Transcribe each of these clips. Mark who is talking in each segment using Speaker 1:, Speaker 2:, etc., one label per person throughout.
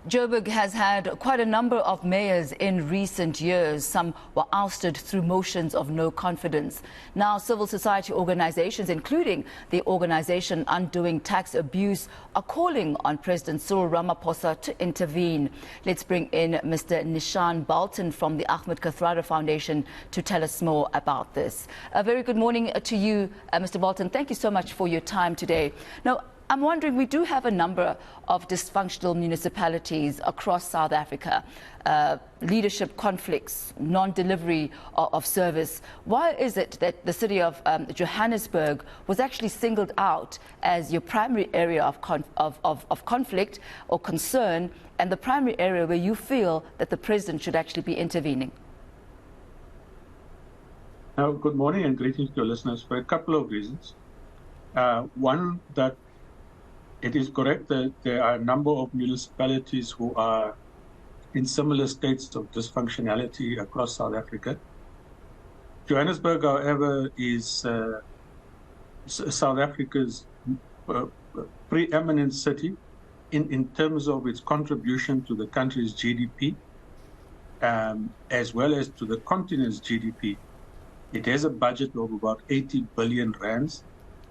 Speaker 1: Joburg has had quite a number of mayors in recent years. Some were ousted through motions of no confidence. Now, civil society organizations, including the organization Undoing Tax Abuse, are calling on President Cyril Ramaphosa to intervene. Let's bring in Mr. Neeshan Balton from the Ahmed Kathrada Foundation to tell us more about this. A very good morning to you, Mr. Balton. Thank you so much for your time today. Now, I'm wondering, we do have a number of dysfunctional municipalities across South Africa, leadership conflicts, non-delivery of service. Why is it that the city of Johannesburg was actually singled out as your primary area of conflict or concern, and the primary area where you feel that the president should actually be intervening?
Speaker 2: Good morning and greetings to your listeners for a couple of reasons. One, that it is correct that there are a number of municipalities who are in similar states of dysfunctionality across South Africa. Johannesburg, however, is South Africa's preeminent city in terms of its contribution to the country's GDP, as well as to the continent's GDP. It has a budget of about 80 billion rands,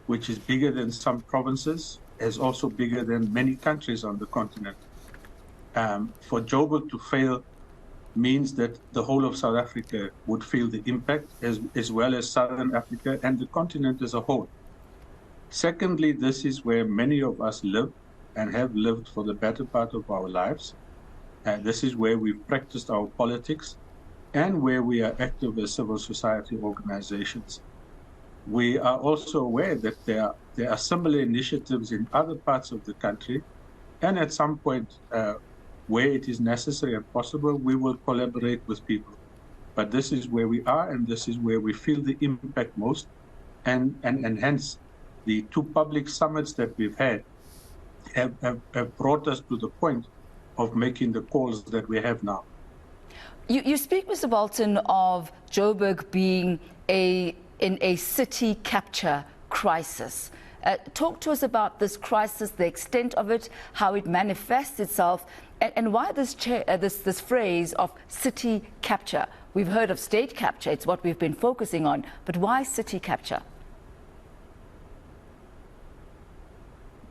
Speaker 2: which is bigger than some provinces, is also bigger than many countries on the continent. For Joburg to fail means that the whole of South Africa would feel the impact, as well as Southern Africa and the continent as a whole. Secondly, this is where many of us live and have lived for the better part of our lives. This is where we've practiced our politics and where we are active as civil society organizations. We are also aware that there are similar initiatives in other parts of the country, and at some point, where it is necessary and possible, we will collaborate with people. But this is where we are, and this is where we feel the impact most, and hence the two public summits that we've had have brought us to the point of making the calls that we have now.
Speaker 1: You speak, Mr. Balton, of Joburg being in a city capture crisis. Talk to us about this crisis, the extent of it, how it manifests itself, and why this phrase of city capture. We've heard of state capture, it's what we've been focusing on, but why city capture?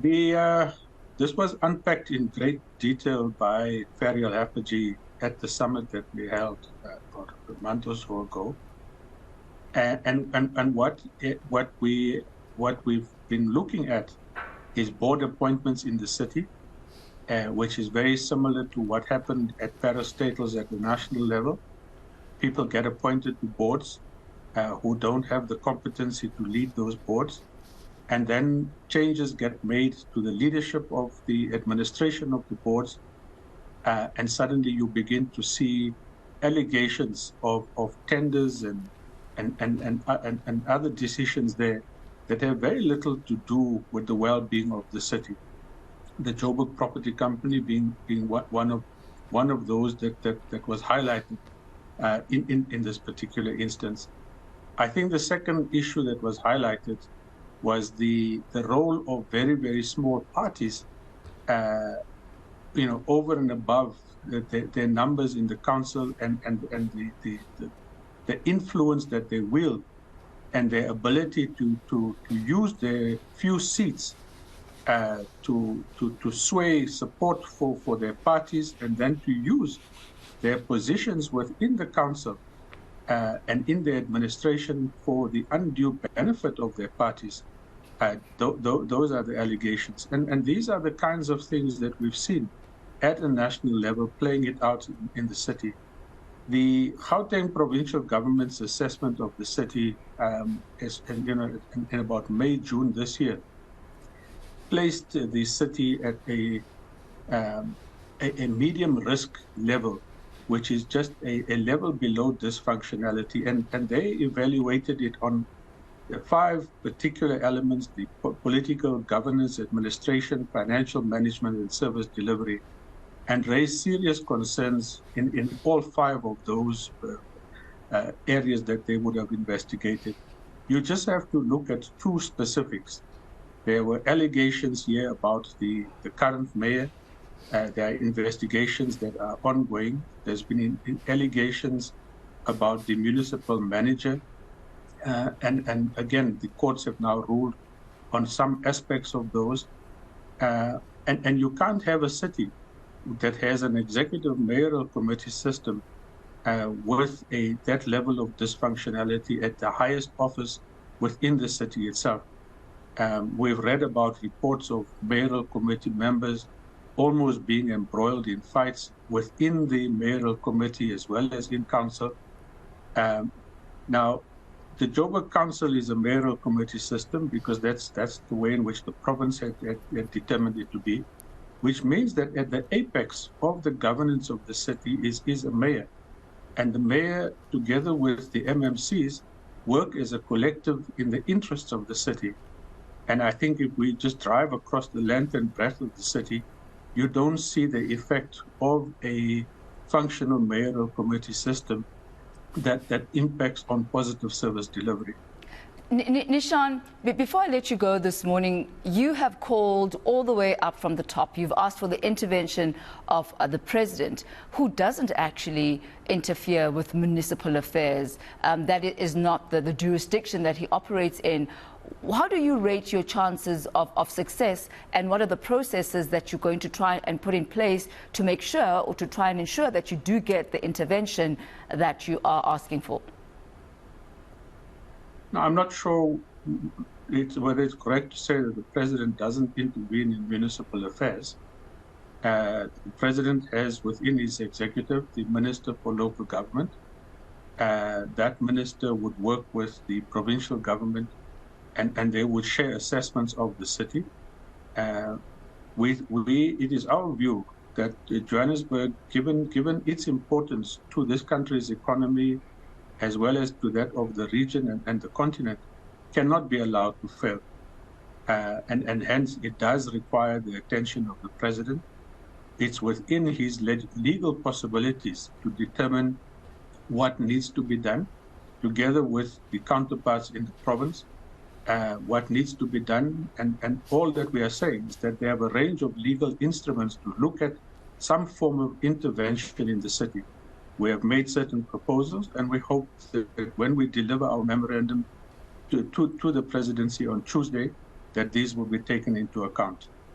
Speaker 2: This was unpacked in great detail by Cyril Ramaphosa at the summit that we held about a month or so ago. And what we've been looking at is board appointments in the city, which is very similar to what happened at parastatals at the national level. People get appointed to boards who don't have the competency to lead those boards, and then changes get made to the leadership of the administration of the boards, and suddenly you begin to see allegations of tenders and other decisions there that have very little to do with the well-being of the city. The Joburg Property Company being one of those that was highlighted in this particular instance. I think the second issue that was highlighted was the role of very, very small parties, over and above their numbers in the council and the influence that they wield, and their ability to use their few seats to sway support for their parties, and then to use their positions within the council and in the administration for the undue benefit of their parties. Those are the allegations. And these are the kinds of things that we've seen at a national level playing it out in the city. The Gauteng provincial government's assessment of the city in about May, June this year, placed the city at a medium risk level, which is just a level below dysfunctionality. And they evaluated it on 5 particular elements: the political, governance, administration, financial management, and service delivery, and raised serious concerns in all 5 of those areas that they would have investigated. You just have to look at 2 specifics. There were allegations here about the current mayor There are investigations that are ongoing. There's been allegations about the municipal manager. And again, the courts have now ruled on some aspects of those. And you can't have a city that has an executive mayoral committee system with that level of dysfunctionality at the highest office within the city itself. We've read about reports of mayoral committee members almost being embroiled in fights within the mayoral committee as well as in council. Now, the Joburg Council is a mayoral committee system because that's the way in which the province had determined it to be, which means that at the apex of the governance of the city is a mayor. And the mayor, together with the MMCs, work as a collective in the interests of the city. And I think if we just drive across the length and breadth of the city, you don't see the effect of a functional mayoral committee system that impacts on positive service delivery.
Speaker 1: Neeshan, before I let you go this morning, you have called all the way up from the top. You've asked for the intervention of the president, who doesn't actually interfere with municipal affairs. That is not the jurisdiction that he operates in. How do you rate your chances of success, and what are the processes that you're going to try and put in place to make sure, or to try and ensure that you do get the intervention that you are asking for?
Speaker 2: Now, I'm not sure whether it's correct to say that the president doesn't intervene in municipal affairs. The president has within his executive the Minister for Local Government. That minister would work with the provincial government and they would share assessments of the city. It is our view that Johannesburg, given its importance to this country's economy, as well as to that of the region and the continent, cannot be allowed to fail. And hence, it does require the attention of the president. It's within his legal possibilities to determine what needs to be done, together with the counterparts in the province, what needs to be done. And all that we are saying is that they have a range of legal instruments to look at some form of intervention in the city. We have made certain proposals, and we hope that when we deliver our memorandum to the presidency on Tuesday, that these will be taken into account.